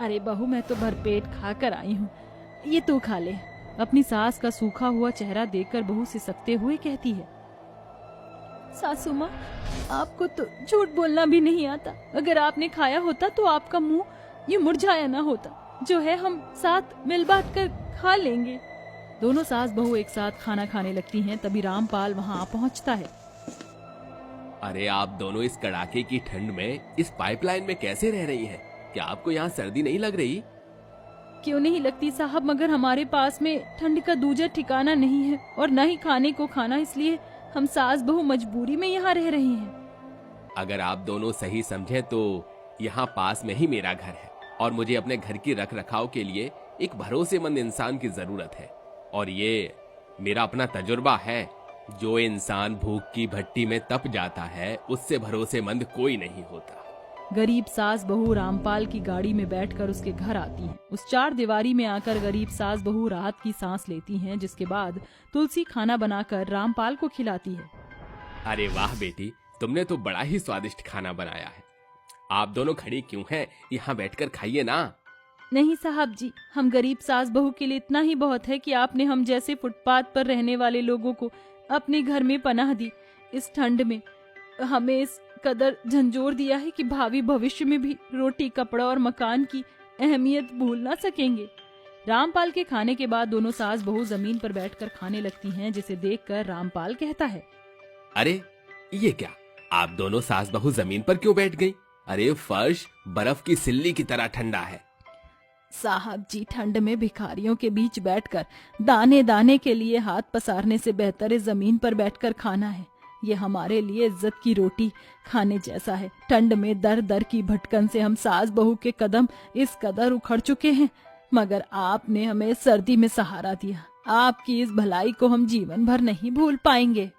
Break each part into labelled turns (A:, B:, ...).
A: अरे बहू, मैं तो भरपेट खा कर आई हूँ, ये तू खा ले। अपनी सास का सूखा हुआ चेहरा देखकर बहू सिसकते हुए कहती है, सासू माँ, आपको तो झूठ बोलना भी नहीं आता। अगर आपने खाया होता तो आपका मुंह ये मुरझाया ना होता। जो है हम साथ मिल बांट कर खा लेंगे। दोनों सास बहू एक साथ खाना खाने लगती हैं। तभी रामपाल वहाँ पहुँचता है।
B: अरे आप दोनों इस कड़ाके की ठंड में इस पाइपलाइन में कैसे रह रही हैं? क्या आपको यहाँ सर्दी नहीं लग रही?
A: क्यों नहीं लगती साहब, मगर हमारे पास में ठंड का दूजा ठिकाना नहीं है और न ही खाने को खाना, इसलिए हम सास बहू मजबूरी में यहाँ रह रही हैं।
B: अगर आप दोनों सही समझे तो यहाँ पास में ही मेरा घर है और मुझे अपने घर की रख रखाव के लिए एक भरोसेमंद इंसान की जरूरत है। और ये मेरा अपना तजुर्बा है। जो इंसान भूख की भट्टी में तप जाता है उससे भरोसेमंद कोई नहीं होता।
A: गरीब सास बहू रामपाल की गाड़ी में बैठकर उसके घर आती हैं। उस चार दीवारी में आकर गरीब सास बहू राहत की सांस लेती हैं, जिसके बाद तुलसी खाना बनाकर रामपाल को खिलाती है।
B: अरे वाह बेटी, तुमने तो बड़ा ही स्वादिष्ट खाना बनाया है। आप दोनों खड़ी क्यों हैं? यहाँ बैठकर खाइए ना।
A: नहीं साहब जी, हम गरीब सास बहू के लिए इतना ही बहुत है कि आपने हम जैसे फुटपाथ पर रहने वाले लोगों को अपने घर में पनाह दी। इस ठंड में हमें इस कदर झंझोर दिया है कि भावी भविष्य में भी रोटी, कपड़ा और मकान की अहमियत भूल ना सकेंगे। रामपाल के खाने के बाद दोनों सास बहू जमीन पर बैठकर खाने लगती हैं, जिसे देखकर रामपाल कहता है,
B: अरे ये क्या, आप दोनों सास बहू जमीन पर क्यों बैठ गई? अरे फर्श बर्फ की सिल्ली की तरह ठंडा है।
A: साहब जी, ठंड में भिखारियों के बीच बैठकर दाने दाने के लिए हाथ पसारने से बेहतर है जमीन पर बैठकर खाना है। ये हमारे लिए इज्जत की रोटी खाने जैसा है। ठंड में दर दर की भटकन से हम सास बहू के कदम इस कदर उखड़ चुके हैं, मगर आपने हमें सर्दी में सहारा दिया। आपकी इस भलाई को हम जीवन भर नहीं भूल पाएंगे।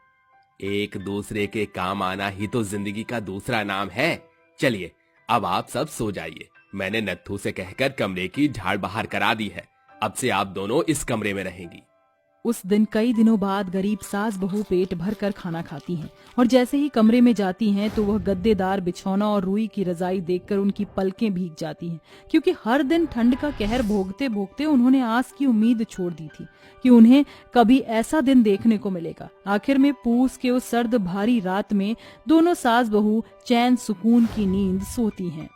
B: एक दूसरे के काम आना ही तो जिंदगी का दूसरा नाम है। चलिए अब आप सब सो जाइए। मैंने नत्थू से कहकर कमरे की झाड़ बाहर करा दी है। अब से आप दोनों इस कमरे में रहेंगी।
A: उस दिन कई दिनों बाद गरीब सास बहू पेट भर कर खाना खाती हैं और जैसे ही कमरे में जाती हैं तो वह गद्देदार बिछौना और रुई की रजाई देखकर उनकी पलकें भीग जाती हैं, क्योंकि हर दिन ठंड का कहर भोगते भोगते उन्होंने आस की उम्मीद छोड़ दी थी कि उन्हें कभी ऐसा दिन देखने को मिलेगा। आखिर में पूस के उस सर्द भारी रात में दोनों सास बहू चैन सुकून की नींद सोती हैं।